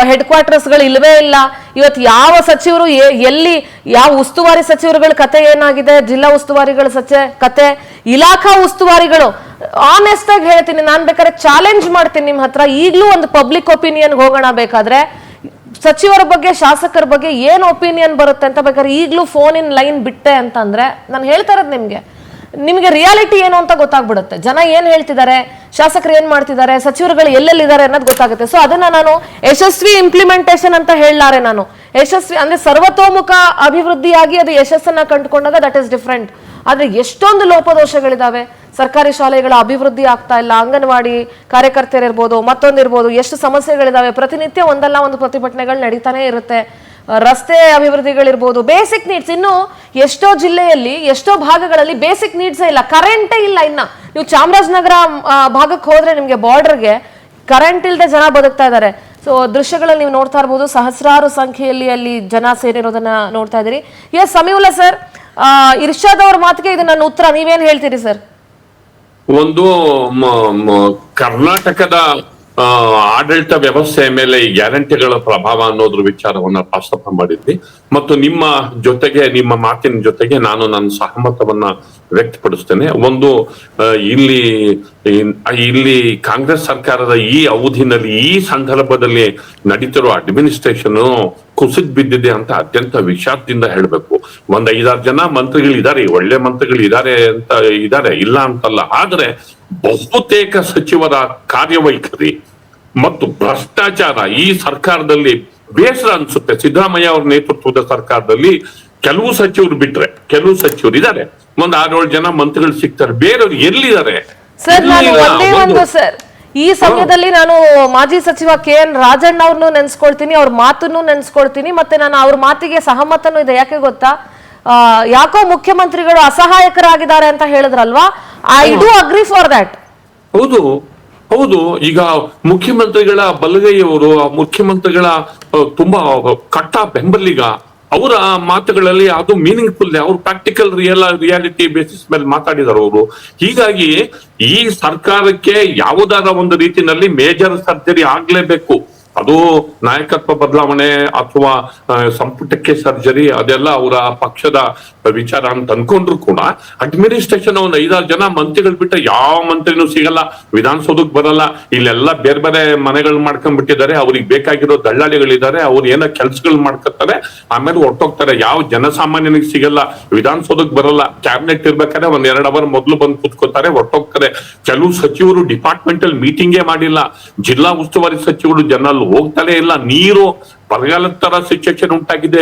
ಹೆಡ್ ಕ್ವಾರ್ಟರ್ಸ್ಗಳು ಇಲ್ಲವೇ ಇಲ್ಲ. ಇವತ್ತು ಯಾವ ಸಚಿವರು ಎಲ್ಲಿ, ಯಾವ ಉಸ್ತುವಾರಿ ಸಚಿವರುಗಳ ಕತೆ ಏನಾಗಿದೆ, ಜಿಲ್ಲಾ ಉಸ್ತುವಾರಿಗಳ ಕತೆ, ಇಲಾಖಾ ಉಸ್ತುವಾರಿಗಳು. ಆನೆಸ್ಟ್ ಆಗಿ ಹೇಳ್ತೀನಿ, ನಾನ್ ಬೇಕಾದ್ರೆ ಚಾಲೆಂಜ್ ಮಾಡ್ತೀನಿ ನಿಮ್ಮ ಹತ್ರ. ಈಗಲೂ ಒಂದು ಪಬ್ಲಿಕ್ ಒಪಿನಿಯನ್ ಹೋಗೋಣ ಬೇಕಾದ್ರೆ, ಸಚಿವರ ಬಗ್ಗೆ ಶಾಸಕರ ಬಗ್ಗೆ ಏನು ಒಪಿನಿಯನ್ ಬರುತ್ತೆ ಅಂತ ಬೇಕಾದ್ರೆ ಈಗಲೂ ಫೋನ್ ಇನ್ ಲೈನ್ ಬಿಟ್ಟೆ ಅಂತಂದ್ರೆ ನಾನು ಹೇಳ್ತಾ ಇರೋದು ನಿಮ್ಗೆ ರಿಯಾಲಿಟಿ ಏನು ಅಂತ ಗೊತ್ತಾಗ್ಬಿಡುತ್ತೆ. ಜನ ಏನ್ ಹೇಳ್ತಿದ್ದಾರೆ, ಶಾಸಕರು ಏನ್ ಮಾಡ್ತಿದ್ದಾರೆ, ಸಚಿವರುಗಳು ಎಲ್ಲೆಲ್ಲಿದ್ದಾರೆ ಅನ್ನೋದು ಗೊತ್ತಾಗುತ್ತೆ. ಸೊ ಅದನ್ನ ನಾನು ಯಶಸ್ವಿ ಇಂಪ್ಲಿಮೆಂಟೇಷನ್ ಅಂತ ಹೇಳಲಾರೆ. ನಾನು ಯಶಸ್ವಿ ಅಂದ್ರೆ ಸರ್ವತೋಮುಖ ಅಭಿವೃದ್ಧಿಯಾಗಿ ಅದು ಯಶಸ್ಸನ್ನ ಕಂಡುಕೊಂಡಾಗ ದಟ್ ಇಸ್ ಡಿಫ್ರೆಂಟ್. ಆದ್ರೆ ಎಷ್ಟೊಂದು ಲೋಪದೋಷಗಳಿದಾವೆ. ಸರ್ಕಾರಿ ಶಾಲೆಗಳ ಅಭಿವೃದ್ಧಿ ಆಗ್ತಾ ಇಲ್ಲ, ಅಂಗನವಾಡಿ ಕಾರ್ಯಕರ್ತರಿರ್ಬೋದು, ಮತ್ತೊಂದಿರ್ಬೋದು, ಎಷ್ಟು ಸಮಸ್ಯೆಗಳಿದಾವೆ. ಪ್ರತಿನಿತ್ಯ ಒಂದಲ್ಲ ಒಂದು ಪ್ರತಿಭಟನೆಗಳು ನಡೀತಾನೆ ಇರುತ್ತೆ. ರಸ್ತೆ ಅಭಿವೃದ್ಧಿಗಳಿರ್ಬೋದು, ಬೇಸಿಕ್ ನೀಡ್ಸ್. ಇನ್ನು ಎಷ್ಟೋ ಜಿಲ್ಲೆಯಲ್ಲಿ, ಎಷ್ಟೋ ಭಾಗಗಳಲ್ಲಿ ಬೇಸಿಕ್ ನೀಡ್ಸೇ ಇಲ್ಲ, ಕರೆಂಟೇ ಇಲ್ಲ. ಇನ್ನ ನೀವು ಚಾಮರಾಜನಗರ ಭಾಗಕ್ಕೆ ಹೋದ್ರೆ ನಿಮ್ಗೆ ಬಾರ್ಡರ್ಗೆ ಕರೆಂಟ್ ಇಲ್ಲದೆ ಜನ ಬದುಕ್ತಾ ಇದ್ದಾರೆ. ಸೊ ದೃಶ್ಯಗಳಲ್ಲಿ ನೀವು ನೋಡ್ತಾ ಇರ್ಬೋದು, ಸಹಸ್ರಾರು ಸಂಖ್ಯೆಯಲ್ಲಿ ಅಲ್ಲಿ ಜನ ಸೇರಿರೋದನ್ನ ನೋಡ್ತಾ ಇದ್ದೀರಿ. ಎಸ್ ಸಮೀವುಲ್ಲಾ ಸರ್, ಇರ್ಷಾದ್ ಅವ್ರ ಮಾತಿಗೆ ಇದು ನನ್ನ ಉತ್ತರ, ನೀವೇನ್ ಹೇಳ್ತೀರಿ ಸರ್? ಒಂದು ಕರ್ನಾಟಕದ ಆಡಳಿತ ವ್ಯವಸ್ಥೆಯ ಮೇಲೆ ಈ ಗ್ಯಾರಂಟಿಗಳ ಪ್ರಭಾವ ಅನ್ನೋದ್ರ ವಿಚಾರವನ್ನ ಪ್ರಸ್ತಾಪ ಮಾಡಿದ್ವಿ. ಮತ್ತು ನಿಮ್ಮ ಜೊತೆಗೆ, ನಿಮ್ಮ ಮಾತಿನ ಜೊತೆಗೆ ನಾನು ನನ್ನ ಸಹಮತವನ್ನ ವ್ಯಕ್ತಪಡಿಸ್ತೇನೆ. ಒಂದು ಇಲ್ಲಿ ಕಾಂಗ್ರೆಸ್ ಸರ್ಕಾರದ ಈ ಅವಧಿನಲ್ಲಿ, ಈ ಸಂದರ್ಭದಲ್ಲಿ ನಡೀತಿರೋ ಅಡ್ಮಿನಿಸ್ಟ್ರೇಷನ್ ಕುಸಿದ್ ಬಿದ್ದಿದೆ ಅಂತ ಅತ್ಯಂತ ವಿಷಾದದಿಂದ ಹೇಳ್ಬೇಕು. 5-6 ಜನ ಮಂತ್ರಿಗಳಿದ್ದಾರೆ, ಒಳ್ಳೆ ಮಂತ್ರಿಗಳಿದ್ದಾರೆ ಇಲ್ಲ ಅಂತಲ್ಲ. ಆದ್ರೆ ಬಹುತೇಕ ಸಚಿವರ ಕಾರ್ಯವೈಖರಿ ಮತ್ತು ಭ್ರಷ್ಟಾಚಾರ ಈ ಸರ್ಕಾರದಲ್ಲಿ ಬೇಸರ ಅನ್ಸುತ್ತೆ. ಸಿದ್ದರಾಮಯ್ಯ ಅವರ ನೇತೃತ್ವದ ಸರ್ಕಾರದಲ್ಲಿ ಕೆಲವು ಸಚಿವರು ಬಿಟ್ರೆ, ಕೆಲವು ಸಚಿವರು ಇದ್ದಾರೆ, 6-7 ಜನ ಮಂತ್ರಿಗಳು ಸಿಗ್ತಾರೆ. ಬೇರೆಯವ್ರು ಎಲ್ಲಿದ್ದಾರೆ ಸರ್? ನಾನು ಒಂದೇ ಒಂದು ಸರ್, ಈ ಸಮಯದಲ್ಲಿ ನಾನು ಮಾಜಿ ಸಚಿವ KN ರಾಜಣ್ಣ ಅವ್ರನ್ನು ನೆನ್ಸ್ಕೊಳ್ತೀನಿ, ಅವ್ರ ಮಾತನ್ನು ನೆನ್ಸ್ಕೊಳ್ತೀನಿ, ಮತ್ತೆ ನಾನು ಅವ್ರ ಮಾತಿಗೆ ಸಹಮತನೂ ಇದೆ. ಯಾಕೆ ಗೊತ್ತಾ, ಯಾಕೋ ಮುಖ್ಯಮಂತ್ರಿಗಳು ಅಸಹಾಯಕರಾಗಿದ್ದಾರೆ ಅಂತ ಹೇಳಿದ್ರಲ್ವಾ, I do agree for that. ಹೌದು. ಈಗ ಮುಖ್ಯಮಂತ್ರಿಗಳ ಬಲಗೈಯವರು, ಮುಖ್ಯಮಂತ್ರಿಗಳ ತುಂಬಾ ಕಟ್ಟ ಬೆಂಬಲಿಗ, ಅವರ ಮಾತುಗಳಲ್ಲಿ ಅದು ಮೀನಿಂಗ್ಫುಲ್, ಅವ್ರು ಪ್ರಾಕ್ಟಿಕಲ್ ರಿಯಾಲಿಟಿ ಬೇಸಿಸ್ ಮೇಲೆ ಮಾತಾಡಿದಾರೆ ಅವರು. ಹೀಗಾಗಿ ಈ ಸರ್ಕಾರಕ್ಕೆ ಯಾವುದಾದ ಒಂದು ರೀತಿಯಲ್ಲಿ ಮೇಜರ್ ಸರ್ಜರಿ ಆಗ್ಲೇಬೇಕು. ಅದು ನಾಯಕತ್ವ ಬದಲಾವಣೆ ಅಥವಾ ಸಂಪುಟಕ್ಕೆ ಸರ್ಜರಿ, ಅದೆಲ್ಲ ಅವರ ಪಕ್ಷದ ವಿಚಾರ ಅಂತ ಅನ್ಕೊಂಡ್ರು ಕೂಡ ಅಡ್ಮಿನಿಸ್ಟ್ರೇಷನ್ 5-6 ಜನ ಮಂತ್ರಿಗಳು ಬಿಟ್ಟರೆ ಯಾವ ಮಂತ್ರಿನೂ ಸಿಗಲ್ಲ, ವಿಧಾನಸೌಧಕ್ಕೆ ಬರಲ್ಲ. ಇಲ್ಲೆಲ್ಲ ಬೇರೆ ಬೇರೆ ಮನೆಗಳು ಮಾಡ್ಕೊಂಡ್ಬಿಟ್ಟಿದ್ದಾರೆ. ಅವ್ರಿಗೆ ಬೇಕಾಗಿರೋ ದಳ್ಳಾಳಿಗಳಿದ್ದಾರೆ, ಅವ್ರು ಏನೋ ಕೆಲ್ಸಗಳು ಮಾಡ್ಕೊತಾರೆ, ಆಮೇಲೆ ಹೊರಟೋಗ್ತಾರೆ. ಯಾವ ಜನಸಾಮಾನ್ಯನಿಗೆ ಸಿಗಲ್ಲ, ವಿಧಾನಸೌಧಕ್ಕೆ ಬರಲ್ಲ. ಕ್ಯಾಬಿನೆಟ್ ಇರ್ಬೇಕಾದ್ರೆ 1-2 ಅವರ್ ಮೊದಲು ಬಂದು ಕೂತ್ಕೋತಾರೆ, ಹೊರಟೋಗ್ತಾರೆ. ಕೆಲವು ಸಚಿವರು ಡಿಪಾರ್ಟ್ಮೆಂಟಲ್ ಮೀಟಿಂಗೇ ಮಾಡಿಲ್ಲ. ಜಿಲ್ಲಾ ಉಸ್ತುವಾರಿ ಸಚಿವರು ಜನರಲ್ಲಿ ಹೋಗ್ತಾನೆ ಇಲ್ಲ. ನೀರು ಬರಗಾಲದ ತರ ಸಿಚುವೇಶನ್ ಉಂಟಾಗಿದೆ.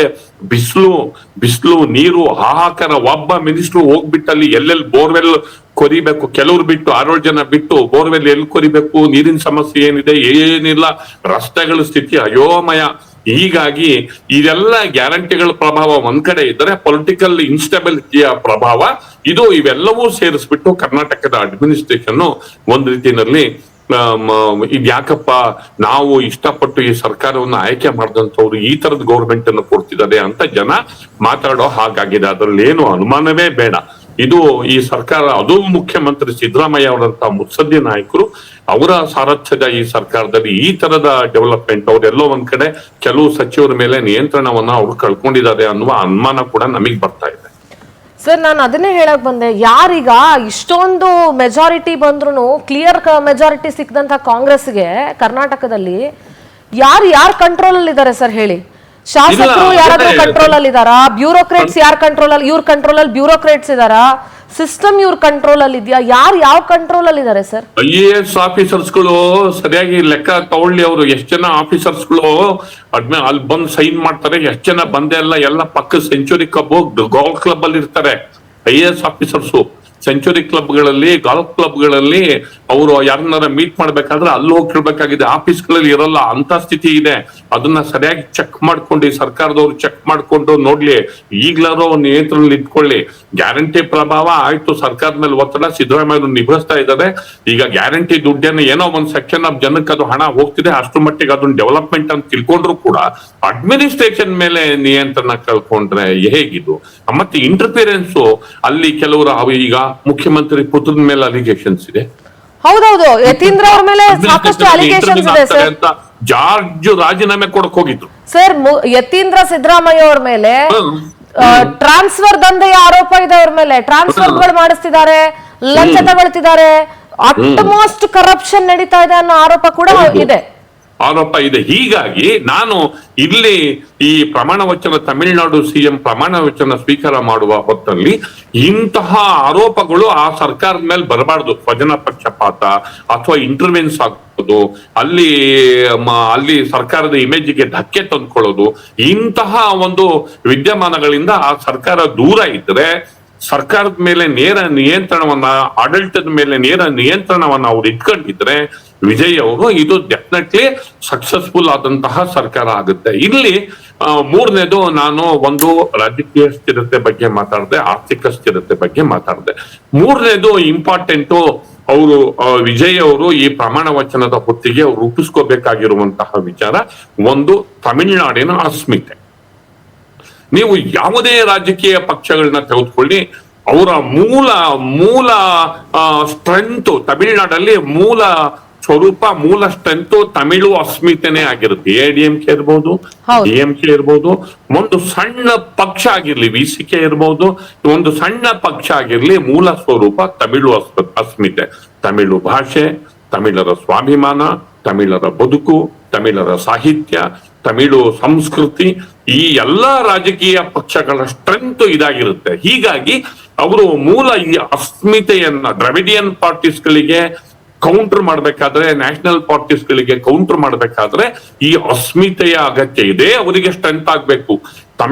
ಬಿಸಿಲು ನೀರು ಹಾಹಾಕಾರ. ಒಬ್ಬ ಮಿನಿಸ್ಟರ್ ಹೋಗ್ಬಿಟ್ಟಲ್ಲಿ ಎಲ್ಲೆಲ್ಲಿ ಬೋರ್ವೆಲ್ ಕೊರಿಬೇಕು, ಕೆಲವ್ರು ಬಿಟ್ಟು 6-7 ಜನ ಬಿಟ್ಟು ಬೋರ್ವೆಲ್ ಎಲ್ಲಿ ಕೊರಿಬೇಕು, ನೀರಿನ ಸಮಸ್ಯೆ ಏನಿದೆ, ಏನಿಲ್ಲ, ರಸ್ತೆಗಳ ಸ್ಥಿತಿ ಅಯೋಮಯ. ಹೀಗಾಗಿ ಇದೆಲ್ಲ ಗ್ಯಾರಂಟಿಗಳ ಪ್ರಭಾವ ಒಂದ್ ಕಡೆ ಇದ್ರೆ, ಪೊಲಿಟಿಕಲ್ ಇನ್ಸ್ಟೆಬಿಲಿಟಿಯ ಪ್ರಭಾವ ಇವೆಲ್ಲವೂ ಸೇರಿಸ್ಬಿಟ್ಟು ಕರ್ನಾಟಕದ ಅಡ್ಮಿನಿಸ್ಟ್ರೇಷನ್ ಒಂದ್ ರೀತಿಯಲ್ಲಿ ಇದ್ಯಾಕಪ್ಪ ನಾವು ಇಷ್ಟಪಟ್ಟು ಈ ಸರ್ಕಾರವನ್ನು ಆಯ್ಕೆ ಮಾಡಿದಂಥವ್ರು ಈ ತರದ ಗೌರ್ಮೆಂಟ್ ಅನ್ನು ಕೊಡ್ತಿದ್ದಾರೆ ಅಂತ ಜನ ಮಾತಾಡೋ ಹಾಗಾಗಿದೆ. ಅದ್ರಲ್ಲಿ ಏನು ಅನುಮಾನವೇ ಬೇಡ. ಇದು ಈ ಸರ್ಕಾರ, ಅದು ಮುಖ್ಯಮಂತ್ರಿ ಸಿದ್ದರಾಮಯ್ಯ ಅವರಂತ ಮುತ್ಸದ್ದಿ ನಾಯಕರು, ಅವರ ಸಾರಥ್ಯದ ಈ ಸರ್ಕಾರದಲ್ಲಿ ಈ ತರದ ಡೆವಲಪ್ಮೆಂಟ್, ಅವರೆಲ್ಲೋ ಒಂದ್ ಕಡೆ ಕೆಲವು ಸಚಿವರ ಮೇಲೆ ನಿಯಂತ್ರಣವನ್ನ ಅವ್ರು ಕಳ್ಕೊಂಡಿದ್ದಾರೆ ಅನ್ನುವ ಅನುಮಾನ ಕೂಡ ನಮಗ್ ಬರ್ತಾ ಇದೆ. ಸರ್, ನಾನು ಅದನ್ನೇ ಹೇಳಕ್ ಬಂದೆ, ಯಾರೀಗ ಇಷ್ಟೊಂದು ಮೆಜಾರಿಟಿ ಬಂದ್ರು, ಕ್ಲಿಯರ್ ಮೆಜಾರಿಟಿ ಸಿಕ್ಕದಂತ ಕಾಂಗ್ರೆಸ್ಗೆ ಕರ್ನಾಟಕದಲ್ಲಿ ಯಾರು ಕಂಟ್ರೋಲ್ ಅಲ್ಲಿ ಇದ್ದಾರೆ ಸರ್ ಹೇಳಿ? ಶಾಸಕರು ಯಾರಾದ್ರೂ ಕಂಟ್ರೋಲ್ ಅಲ್ಲಿ ಇದಾರಾ? ಬ್ಯೂರೋಕ್ರೇಟ್ಸ್ ಯಾರು ಕಂಟ್ರೋಲ್ ಅಲ್ಲಿ? ಇವ್ರ ಕಂಟ್ರೋಲ್ ಅಲ್ಲಿ ಬ್ಯೂರೋಕ್ರೇಟ್ಸ್ ಇದಾರಾ? ಸಿಸ್ಟಮ್ ಇವ್ರ ಕಂಟ್ರೋಲ್ ಅಲ್ಲಿ ಇದೆಯಾ? ಯಾವ ಕಂಟ್ರೋಲ್ ಅಲ್ಲಿ ಇದಾರೆ ಸರ್? IAS ಆಫೀಸರ್ಸ್ಗಳು ಸರಿಯಾಗಿ ಲೆಕ್ಕ ತಗೊಳ್ಳಿ. ಅವರು ಎಷ್ಟು ಜನ ಆಫೀಸರ್ಸ್ಗಳು ಅಲ್ಲಿ ಬಂದು ಸೈನ್ ಮಾಡ್ತಾರೆ, ಎಷ್ಟು ಜನ ಬಂದೆ ಎಲ್ಲ ಪಕ್ಕ ಸೆಂಚುರಿ ಕ್ಲಬ್, ಗಾಲ್ಫ್ ಕ್ಲಬ್ ಅಲ್ಲಿ ಇರ್ತಾರೆ. IAS ಆಫೀಸರ್ಸು ಸೆಂಚುರಿ ಕ್ಲಬ್ಗಳಲ್ಲಿ, ಗಾಲ್ಫ್ ಕ್ಲಬ್ಗಳಲ್ಲಿ ಅವರು ಯಾರನ್ನಾರ ಮೀಟ್ ಮಾಡ್ಬೇಕಾದ್ರೆ ಅಲ್ಲಿ ಹೋಗಿರ್ಬೇಕಾಗಿದೆ, ಆಫೀಸ್ಗಳಲ್ಲಿ ಇರಲ್ಲ. ಅಂತ ಸ್ಥಿತಿ ಇದೆ. ಅದನ್ನ ಸರಿಯಾಗಿ ಚೆಕ್ ಮಾಡ್ಕೊಂಡು ಸರ್ಕಾರದವ್ರು ಚೆಕ್ ಮಾಡ್ಕೊಂಡು ನೋಡ್ಲಿ, ಈಗ್ಲಾರು ನಿಯಂತ್ರಣ ಇಟ್ಕೊಳ್ಳಿ. ಗ್ಯಾರಂಟಿ ಪ್ರಭಾವ ಆಯ್ತು, ಸರ್ಕಾರದ ಮೇಲೆ ಒತ್ತಡ ಸಿದ್ದರಾಮಯ್ಯ ನಿಭಾಯಿಸ್ತಾ ಇದ್ದಾರೆ. ಈಗ ಗ್ಯಾರಂಟಿ ದುಡ್ಡೇನು ಏನೋ ಒಂದ್ ಸೆಕ್ಷನ್ ಆಫ್ ಜನಕ್ಕೆ ಅದು ಹಣ ಹೋಗ್ತಿದೆ, ಅಷ್ಟು ಮಟ್ಟಿಗೆ ಅದನ್ನ ಡೆವಲಪ್ಮೆಂಟ್ ಅಂತ ತಿಳ್ಕೊಂಡ್ರು ಕೂಡ ಅಡ್ಮಿನಿಸ್ಟ್ರೇಷನ್ ಮೇಲೆ ನಿಯಂತ್ರಣ ಕಳ್ಕೊಂಡ್ರೆ ಹೇಗಿದು? ಮತ್ತೆ ಇಂಟರ್ಫಿಯರೆನ್ಸ್ ಅಲ್ಲಿ ಕೆಲವರು, ಈಗ ಮುಖ್ಯಮಂತ್ರಿ ಪುತ್ರದ ಮೇಲೆ ಅಲಿಗೇಷನ್ಸ್ ಇದೆ. ಹೌದೌದು, ಯತೀಂದ್ರ ಅವ್ರ ಮೇಲೆ ಸಾಕಷ್ಟು ಅಲಿಗೇಷನ್ಸ್ ಇದೆ ಸರ್. ಜಾರ್ಜ್ ರಾಜೀನಾಮೆ ಕೊಡಕ್ ಹೋಗಿದ್ರು ಸರ್. ಯತೀಂದ್ರ ಸಿದ್ದರಾಮಯ್ಯ ಅವ್ರ ಮೇಲೆ ಟ್ರಾನ್ಸ್ಫರ್ ದಂಧೆಯ ಆರೋಪ ಇದೆ. ಅವ್ರ ಮೇಲೆ ಟ್ರಾನ್ಸ್ಫರ್ಗಳು ಮಾಡಿಸ್ತಿದ್ದಾರೆ, ಲಂಚ ತಗೊಳ್ತಿದ್ದಾರೆ, ಅಟ್ಮೋಸ್ಟ್ ಕರಪ್ಷನ್ ನಡೀತಾ ಇದೆ ಅನ್ನೋ ಆರೋಪ ಕೂಡ ಇದೆ. ಹೀಗಾಗಿ ನಾನು ಇಲ್ಲಿ ಈ ಪ್ರಮಾಣ ವಚನ, ತಮಿಳುನಾಡು CM ಪ್ರಮಾಣ ವಚನ ಸ್ವೀಕಾರ ಮಾಡುವ ಹೊತ್ತಲ್ಲಿ ಇಂತಹ ಆರೋಪಗಳು ಆ ಸರ್ಕಾರದ ಮೇಲೆ ಬರಬಾರ್ದು. ಸ್ವಜನ ಪಕ್ಷಪಾತ ಅಥವಾ ಇಂಟರ್ವೆನ್ಸ್ ಆಗೋದು, ಅಲ್ಲಿ ಸರ್ಕಾರದ ಇಮೇಜ್ಗೆ ಧಕ್ಕೆ ತಂದ್ಕೊಳ್ಳೋದು, ಇಂತಹ ಒಂದು ವಿದ್ಯಮಾನಗಳಿಂದ ಆ ಸರ್ಕಾರ ದೂರ ಇದ್ರೆ, ಸರ್ಕಾರದ ಮೇಲೆ ನೇರ ನಿಯಂತ್ರಣವನ್ನ, ಆಡಳಿತದ ಮೇಲೆ ನೇರ ನಿಯಂತ್ರಣವನ್ನ ಅವ್ರು ಇಟ್ಕೊಂಡಿದ್ರೆ ವಿಜಯ್ ಅವರು ಇದು ಡೆಫಿನೆಟ್ಲಿ ಸಕ್ಸಸ್ಫುಲ್ ಆದಂತಹ ಸರ್ಕಾರ ಆಗುತ್ತೆ. ಇಲ್ಲಿ ಮೂರನೇದು, ನಾನು ಒಂದು ರಾಜಕೀಯ ಸ್ಥಿರತೆ ಬಗ್ಗೆ ಮಾತಾಡಿದೆ, ಆರ್ಥಿಕ ಸ್ಥಿರತೆ ಬಗ್ಗೆ ಮಾತಾಡಿದೆ. ಮೂರನೇದು ಇಂಪಾರ್ಟೆಂಟು, ಅವರು ವಿಜಯ್ ಅವರು ಈ ಪ್ರಮಾಣ ವಚನದ ಹೊತ್ತಿಗೆ ಅವ್ರು ರೂಪಿಸ್ಕೋಬೇಕಾಗಿರುವಂತಹ ವಿಚಾರ ಒಂದು ತಮಿಳುನಾಡಿನ ಅಸ್ಮಿತೆ. ನೀವು ಯಾವುದೇ ರಾಜಕೀಯ ಪಕ್ಷಗಳನ್ನ ತೆಗೆದುಕೊಳ್ಳಿ, ಅವರ ಮೂಲ ಸ್ಟ್ರೆಂತ್, ತಮಿಳುನಾಡಲ್ಲಿ ಮೂಲ ಸ್ವರೂಪ ಮೂಲ ಸ್ಟ್ರೆಂತ್ ತಮಿಳು ಅಸ್ಮಿತೆನೇ ಆಗಿರುತ್ತೆ. ADMK ಇರ್ಬೋದು, ಹೌದು. DMK ಇರ್ಬೋದು, ಒಂದು ಸಣ್ಣ ಪಕ್ಷ ಆಗಿರ್ಲಿ, VCK ಇರ್ಬೋದು, ಒಂದು ಸಣ್ಣ ಪಕ್ಷ ಆಗಿರ್ಲಿ, ಮೂಲ ಸ್ವರೂಪ ತಮಿಳು ಅಸ್ಮಿತೆ, ತಮಿಳು ಭಾಷೆ, ತಮಿಳರ ಸ್ವಾಭಿಮಾನ, ತಮಿಳರ ಬದುಕು, ತಮಿಳರ ಸಾಹಿತ್ಯ, ತಮಿಳು ಸಂಸ್ಕೃತಿ, ಈ ಎಲ್ಲಾ ರಾಜಕೀಯ ಪಕ್ಷಗಳ ಸ್ಟ್ರೆಂತ್ ಇದಾಗಿರುತ್ತೆ. ಹೀಗಾಗಿ ಅವರು ಮೂಲ ಈ ಅಸ್ಮಿತೆಯನ್ನ ದ್ರವಿಡಿಯನ್ ಪಾರ್ಟೀಸ್ಗಳಿಗೆ ಕೌಂಟರ್ ಮಾಡ್ಬೇಕಾದ್ರೆ, ನ್ಯಾಷನಲ್ ಪಾರ್ಟೀಸ್ಗಳಿಗೆ ಕೌಂಟರ್ ಮಾಡ್ಬೇಕಾದ್ರೆ ಈ ಅಸ್ಮಿತೆಯ ಅಗತ್ಯ ಇದೆ. ಅವರಿಗೆ ಸ್ಟ್ರೆಂತ್ ಆಗ್ಬೇಕು.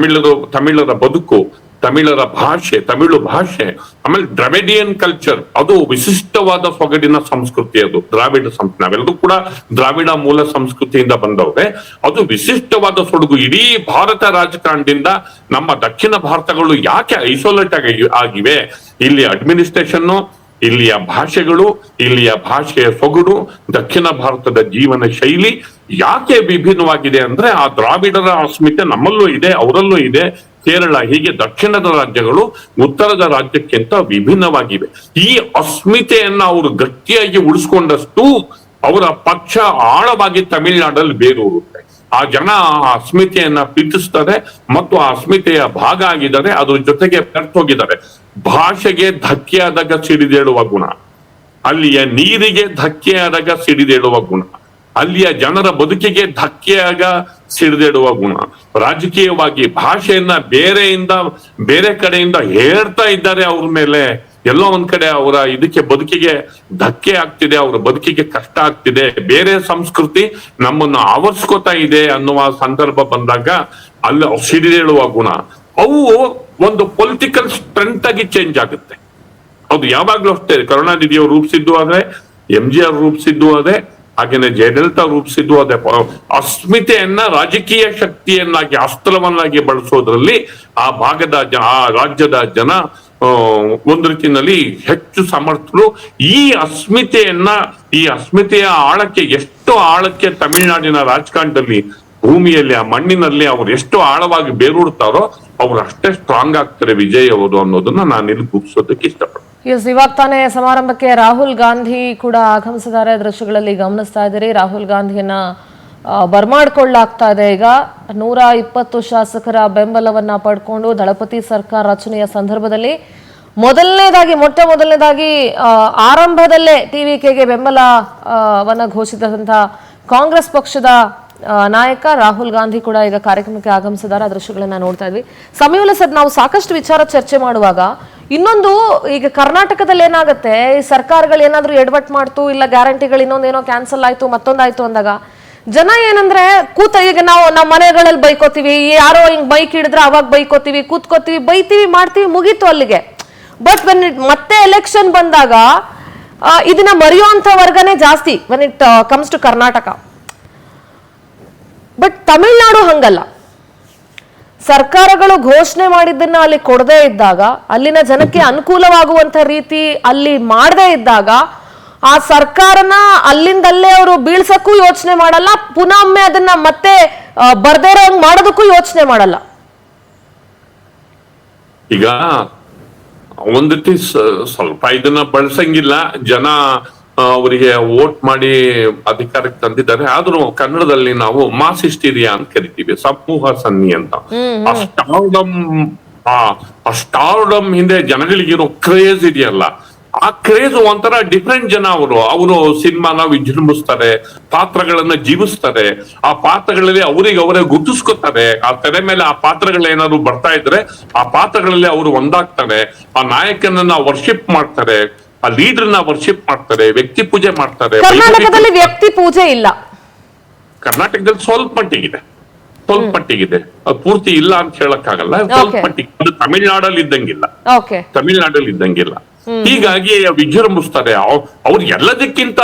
ತಮಿಳರ ಬದುಕು, ತಮಿಳರ ಭಾಷೆ, ತಮಿಳು ಭಾಷೆ, ಆಮೇಲೆ ದ್ರವಿಡಿಯನ್ ಕಲ್ಚರ್, ಅದು ವಿಶಿಷ್ಟವಾದ ಸೊಗಡಿನ ಸಂಸ್ಕೃತಿ. ಅದು ದ್ರಾವಿಡ ಸಂಸ್ಕೃತಿ, ನಾವೆಲ್ಲರೂ ಕೂಡ ದ್ರಾವಿಡ ಮೂಲ ಸಂಸ್ಕೃತಿಯಿಂದ ಬಂದವ್ರೆ. ಅದು ವಿಶಿಷ್ಟವಾದ ಸೊಗಡು. ಇಡೀ ಭಾರತ ರಾಜಕಾರಣದಿಂದ ನಮ್ಮ ದಕ್ಷಿಣ ಭಾರತಗಳು ಯಾಕೆ ಐಸೋಲೇಟ್ ಆಗಿವೆ? ಇಲ್ಲಿ ಅಡ್ಮಿನಿಸ್ಟ್ರೇಷನ್, ಇಲ್ಲಿಯ ಭಾಷೆಗಳು, ಇಲ್ಲಿಯ ಭಾಷೆಯ ಸೊಗಡು, ದಕ್ಷಿಣ ಭಾರತದ ಜೀವನ ಶೈಲಿ ಯಾಕೆ ವಿಭಿನ್ನವಾಗಿದೆ ಅಂದ್ರೆ ಆ ದ್ರಾವಿಡರ ಅಸ್ಮಿತೆ ನಮ್ಮಲ್ಲೂ ಇದೆ, ಅವರಲ್ಲೂ ಇದೆ. ಕೇರಳ ಹೀಗೆ ದಕ್ಷಿಣದ ರಾಜ್ಯಗಳು ಉತ್ತರದ ರಾಜ್ಯಕ್ಕಿಂತ ವಿಭಿನ್ನವಾಗಿವೆ. ಈ ಅಸ್ಮಿತೆಯನ್ನ ಅವರು ಗಟ್ಟಿಯಾಗಿ ಉಳಿಸ್ಕೊಂಡಷ್ಟು ಅವರ ಪಕ್ಷ ಆಳವಾಗಿ ತಮಿಳುನಾಡಲ್ಲಿ ಬೇರೂರುತ್ತೆ. ಆ ಜನ ಆ ಅಸ್ಮಿತೆಯನ್ನ ಪ್ರೀತಿಸ್ತಾರೆ ಮತ್ತು ಆ ಅಸ್ಮಿತೆಯ ಭಾಗ ಆಗಿದ್ದಾರೆ. ಅದ್ರ ಜೊತೆಗೆ ಬೆರ್ತೋಗಿದ್ದಾರೆ. ಭಾಷೆಗೆ ಧಕ್ಕೆಯಾದಾಗ ಸಿಡಿದೇಳುವ ಗುಣ, ಅಲ್ಲಿಯ ನೀರಿಗೆ ಧಕ್ಕೆಯಾದಾಗ ಸಿಡಿದೇಳುವ ಗುಣ, ಅಲ್ಲಿಯ ಜನರ ಬದುಕಿಗೆ ಧಕ್ಕೆಯಾಗ ಸಿಡಿದೇಳುವ ಗುಣ, ರಾಜಕೀಯವಾಗಿ ಭಾಷೆಯನ್ನ ಬೇರೆ ಕಡೆಯಿಂದ ಹೇಳ್ತಾ ಇದ್ದಾರೆ ಅವ್ರ ಮೇಲೆ. ಎಲ್ಲೋ ಒಂದ್ ಕಡೆ ಅವರ ಇದಕ್ಕೆ ಬದುಕಿಗೆ ಧಕ್ಕೆ ಆಗ್ತಿದೆ, ಅವರ ಬದುಕಿಗೆ ಕಷ್ಟ ಆಗ್ತಿದೆ, ಬೇರೆ ಸಂಸ್ಕೃತಿ ನಮ್ಮನ್ನು ಆವರಿಸ್ಕೋತಾ ಇದೆ ಅನ್ನುವ ಸಂದರ್ಭ ಬಂದಾಗ ಅಲ್ಲಿ ಸಿಡಿದೇಳುವ ಗುಣ, ಅವು ಒಂದು ಪೊಲಿಟಿಕಲ್ ಸ್ಟ್ರೆಂತ್ ಆಗಿ ಚೇಂಜ್ ಆಗುತ್ತೆ. ಅದು ಯಾವಾಗ್ಲೂ ಅಷ್ಟೇ. ಕರುಣಾನಿಧಿಯವರು ರೂಪಿಸಿದ್ದು ಅದೇ, MGR ರೂಪಿಸಿದ್ದು ಅದೇ, ಹಾಗೇನೆ ಜಯಲಲಿತಾ ರೂಪಿಸಿದ್ದು ಅದೇ. ಅಸ್ಮಿತೆಯನ್ನ ರಾಜಕೀಯ ಶಕ್ತಿಯನ್ನಾಗಿ, ಅಸ್ತ್ರವನ್ನಾಗಿ ಬಳಸೋದ್ರಲ್ಲಿ ಆ ಭಾಗದ ಆ ರಾಜ್ಯದ ಜನ ಒಂದು ರೀತಿಯಲ್ಲಿ ಹೆಚ್ಚು ಸಮರ್ಥರು. ಈ ಅಸ್ಮಿತೆಯ ಆಳಕ್ಕೆ, ಎಷ್ಟು ಆಳಕ್ಕೆ ತಮಿಳುನಾಡಿನ ರಾಜಕಾರಣದಲ್ಲಿ, ಭೂಮಿಯಲ್ಲಿ, ಆ ಮಣ್ಣಿನಲ್ಲಿ ಅವ್ರು ಎಷ್ಟು ಆಳವಾಗಿ ಬೇರೂಡ್ತಾರೋ ಅವ್ರು ಅಷ್ಟೇ ಸ್ಟ್ರಾಂಗ್ ಆಗ್ತಾರೆ ವಿಜಯ್ ಅವರು ಅನ್ನೋದನ್ನ ನಾನು ಇಲ್ಲಿ ಗುರುತಿಸೋದಕ್ಕೆ ಇಷ್ಟಪಡ್ತೀನಿ. ಇವಾಗ ತಾನೇ ಸಮಾರಂಭಕ್ಕೆ ರಾಹುಲ್ ಗಾಂಧಿ ಕೂಡ ಆಗಮಿಸಿದ್ದಾರೆ. ದೃಶ್ಯಗಳಲ್ಲಿ ಗಮನಿಸ್ತಾ ಇದ್ದೀರಿ. ರಾಹುಲ್ ಗಾಂಧಿಯನ್ನ ಬರ್ಮಾಡ್ಕೊಳ್ಳಾಗ್ತಾ ಇದೆ. ಈಗ 120 ಶಾಸಕರ ಬೆಂಬಲವನ್ನ ಪಡ್ಕೊಂಡು ದಳಪತಿ ಸರ್ಕಾರ ರಚನೆಯ ಸಂದರ್ಭದಲ್ಲಿ ಮೊಟ್ಟ ಮೊದಲನೇದಾಗಿ ಆರಂಭದಲ್ಲೇ TVKಗೆ ಬೆಂಬಲವನ್ನ ಘೋಷಿಸಿದಂತಹ ಕಾಂಗ್ರೆಸ್ ಪಕ್ಷದ ನಾಯಕ ರಾಹುಲ್ ಗಾಂಧಿ ಕೂಡ ಈಗ ಕಾರ್ಯಕ್ರಮಕ್ಕೆ ಆಗಮಿಸಿದ್ದಾರೆ. ಆ ದೃಶ್ಯಗಳನ್ನ ನೋಡ್ತಾ ಇದ್ವಿ. ಸಮೀವುಲ ಸರ್, ನಾವು ಸಾಕಷ್ಟು ವಿಚಾರ ಚರ್ಚೆ ಮಾಡುವಾಗ ಇನ್ನೊಂದು, ಈಗ ಕರ್ನಾಟಕದಲ್ಲಿ ಏನಾಗುತ್ತೆ, ಈ ಸರ್ಕಾರಗಳು ಏನಾದ್ರೂ ಎಡವಟ್ ಮಾಡ್ತು, ಇಲ್ಲ ಗ್ಯಾರಂಟಿಗಳು ಇನ್ನೊಂದೇನೋ ಕ್ಯಾನ್ಸಲ್ ಆಯ್ತು, ಮತ್ತೊಂದಾಯ್ತು ಅಂದಾಗ ಜನ ಏನಂದ್ರೆ ಈಗ ನಾವು ನಮ್ಮ ಮನೆಗಳಲ್ಲಿ ಬೈಕೋತೀವಿ, ಯಾರೋ ಹಿಂಗ್ ಬೈಕ್ ಹಿಡಿದ್ರೆ ಅವಾಗ ಬೈಕೋತೀವಿ, ಕೂತ್ಕೋತೀವಿ, ಬೈತೀವಿ, ಮಾಡ್ತೀವಿ, ಮುಗೀತು ಅಲ್ಲಿಗೆ. ಬಟ್ ಮತ್ತೆ ಎಲೆಕ್ಷನ್ ಬಂದಾಗ ಇದನ್ನ ಮರೆಯುವಂತ ವರ್ಗನೇ ಜಾಸ್ತಿ when it comes to Karnataka. But Tamil Nadu ಹಂಗಲ್ಲ. ಸರ್ಕಾರಗಳು ಘೋಷಣೆ ಮಾಡಿದ್ದನ್ನ ಅಲ್ಲಿ ಕೊಡದೇ ಇದ್ದಾಗ, ಅಲ್ಲಿನ ಜನಕ್ಕೆ ಅನುಕೂಲವಾಗುವಂತ ರೀತಿ ಅಲ್ಲಿ ಮಾಡದೇ ಇದ್ದಾಗ, ಆ ಸರ್ಕಾರನ ಅಲ್ಲಿಂದಲ್ಲೇ ಅವರು ಬೀಳ್ಸಕ್ಕೂ ಯೋಚನೆ ಮಾಡಲ್ಲ, ಪುನಃ ಒಮ್ಮೆ ಅದನ್ನ ಮತ್ತೆ ಬರ್ದೇ ಇರೋಂಗ್ ಮಾಡೋದಕ್ಕೂ ಯೋಚನೆ ಮಾಡಲ್ಲ. ಈಗ ಒಂದ್ ರೀತಿ ಸ್ವಲ್ಪ ಇದನ್ನ ಬಳಸಂಗಿಲ್ಲ ಜನ, ಅವರಿಗೆ ವೋಟ್ ಮಾಡಿ ಅಧಿಕಾರಕ್ಕೆ ತಂದಿದ್ದಾರೆ. ಆದ್ರೂ ಕನ್ನಡದಲ್ಲಿ ನಾವು ಮಾಸ್ ಹಿಸ್ಟೀರಿಯಾ ಅಂತ ಕರಿತೀವಿ, ಸಮೂಹ ಸನ್ನಿ ಅಂತ. ಆ ಸ್ಟಾರ್ಡಮ್ ಹಿಂದೆ ಜನಗಳಿಗಿರೋ ಕ್ರೇಜ್ ಇದೆಯಲ್ಲ, ಆ ಕ್ರೇಜ್ ಒಂಥರ ಡಿಫ್ರೆಂಟ್ ಜನ. ಅವರು ಸಿನಿಮಾನ ವಿಜೃಂಭಿಸ್ತಾರೆ, ಪಾತ್ರಗಳನ್ನ ಜೀವಿಸ್ತಾರೆ, ಆ ಪಾತ್ರಗಳಲ್ಲಿ ಅವರೇ ಗುರುತಿಸ್ಕೊತಾರೆ. ಆ ತೆರೆ ಮೇಲೆ ಆ ಪಾತ್ರಗಳೇನಾದ್ರು ಬರ್ತಾ ಇದ್ರೆ ಆ ಪಾತ್ರಗಳಲ್ಲಿ ಅವರು ಒಂದಾಗ್ತಾರೆ, ಆ ನಾಯಕನನ್ನ ವರ್ಷಿಪ್ ಮಾಡ್ತಾರೆ, ಆ ಲೀಡರ್ನ ವರ್ಷಿಪ್ ಮಾಡ್ತಾರೆ, ವ್ಯಕ್ತಿ ಪೂಜೆ ಮಾಡ್ತಾರೆ. ಕರ್ನಾಟಕದಲ್ಲಿ ವ್ಯಕ್ತಿ ಪೂಜೆ ಇಲ್ಲ. ಕರ್ನಾಟಕದಲ್ಲಿ ಸ್ವಲ್ಪ ಮಟ್ಟಿಗಿದೆ, ಅದು ಪೂರ್ತಿ ಇಲ್ಲ ಅಂತ ಹೇಳಕ್ಕಾಗಲ್ಲ. ಸ್ವಲ್ಪ ಮಟ್ಟಿಗೆ ತಮಿಳ್ನಾಡಲ್ಲಿ ಇದ್ದಂಗಿಲ್ಲ. ಹೀಗಾಗಿ ವಿಜೃಂಭಿಸ್ತಾರೆ. ಅವ್ರು ಎಲ್ಲದಕ್ಕಿಂತ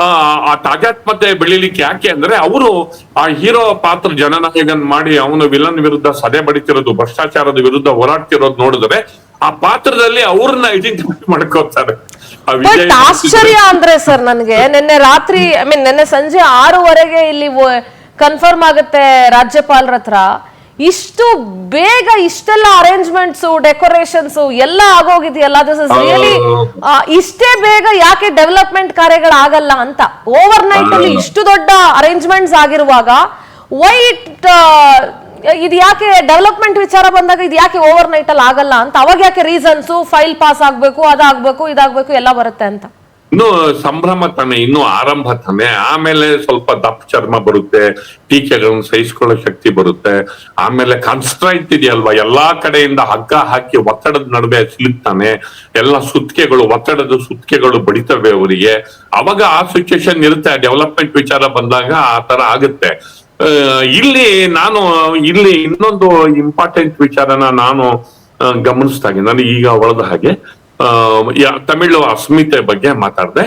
ಆ ತಾಜಾತ್ಮತೆ ಬೆಳಿಲಿಕ್ಕೆ ಯಾಕೆ ಅಂದ್ರೆ, ಅವರು ಆ ಹೀರೋ ಪಾತ್ರ ಜನನಾಯಕನ್ ಮಾಡಿ ಅವನು ವಿಲನ್ ವಿರುದ್ಧ ಸದೆ ಬಡಿತಿರೋದು, ಭ್ರಷ್ಟಾಚಾರದ ವಿರುದ್ಧ ಹೋರಾಡ್ತಿರೋದು ನೋಡಿದ್ರೆ ಆ ಪಾತ್ರದಲ್ಲಿ ಅವ್ರನ್ನ ಐಡೆಂಟಿಫೈ ಮಾಡ್ಕೋತಾರೆ. ಆಶ್ಚರ್ಯ ಅಂದ್ರೆ ಸರ್, ನನ್ಗೆ ನಿನ್ನೆ ಸಂಜೆ 6:00 ಇಲ್ಲಿ ಕನ್ಫರ್ಮ್ ಆಗುತ್ತೆ ರಾಜ್ಯಪಾಲರ ಹತ್ರ, ಇಷ್ಟು ಬೇಗ ಇಷ್ಟೆಲ್ಲ ಅರೇಂಜ್ಮೆಂಟ್ಸ್ ಡೆಕೋರೇಷನ್ಸ್ ಎಲ್ಲ ಆಗೋಗಿದೆಯಲ್ಲ, ದಿಸ್ ಇಸ್ ರಿಯಲಿ ಇಷ್ಟೇ ಬೇಗ ಯಾಕೆ ಡೆವಲಪ್ಮೆಂಟ್ ಕಾರ್ಯಗಳಾಗಲ್ಲ ಅಂತ. ಓವರ್ ನೈಟ್ ಅಲ್ಲಿ ಇಷ್ಟು ದೊಡ್ಡ ಅರೇಂಜ್ಮೆಂಟ್ಸ್ ಆಗಿರುವಾಗ ವೈ ಇದು ಯಾಕೆ ಡೆವಲಪ್ಮೆಂಟ್ ವಿಚಾರ ಬಂದಾಗ ಇದು ಯಾಕೆ ಓವರ್ ನೈಟ್ ಅಲ್ಲಿ ಆಗಲ್ಲ ಅಂತ, ಅವಾಗ ಯಾಕೆ ರೀಸನ್ಸ್ ಫೈಲ್ ಪಾಸ್ ಆಗ್ಬೇಕು, ಅದಾಗ್ಬೇಕು, ಇದಾಗ್ಬೇಕು ಎಲ್ಲ ಬರುತ್ತೆ ಅಂತ. ಇನ್ನು ಸಂಭ್ರಮ ತಾನೆ, ಇನ್ನು ಆರಂಭ ತಾನೆ. ಆಮೇಲೆ ಸ್ವಲ್ಪ ದಪ್ಪ ಚರ್ಮ ಬರುತ್ತೆ, ಟೀಕೆಗಳನ್ನು ಸಹಿಸಿಕೊಳ್ಳೋ ಶಕ್ತಿ ಬರುತ್ತೆ. ಆಮೇಲೆ ಕಾನ್ಸ್ಟ್ರೈಟ್ ಇದೆಯಲ್ವಾ, ಎಲ್ಲಾ ಕಡೆಯಿಂದ ಹಗ್ಗ ಹಾಕಿ ಒತ್ತಡದ ನಡುವೆ ಸಿಲುಕ್ತಾನೆ, ಎಲ್ಲ ಸುತ್ತಿಗೆಗಳು, ಒತ್ತಡದ ಸುತ್ತಿಗೆಗಳು ಬಡಿತವೆ ಅವರಿಗೆ. ಅವಾಗ ಆ ಸಿಚುಯೇಷನ್ ಇರುತ್ತೆ. ಡೆವಲಪ್ಮೆಂಟ್ ವಿಚಾರ ಬಂದಾಗ ಆ ತರ ಆಗುತ್ತೆ. ಇಲ್ಲಿ ಇನ್ನೊಂದು ಇಂಪಾರ್ಟೆಂಟ್ ವಿಚಾರನ ನಾನು ಗಮನಿಸ್ತಾ ಇದ್ದೀನಿ. ನನಗೆ ಈಗ ಹೊಳೆದ ಹಾಗೆ ತಮಿಳು ಅಸ್ಮಿತೆ ಬಗ್ಗೆ ಮಾತಾಡಿದೆ.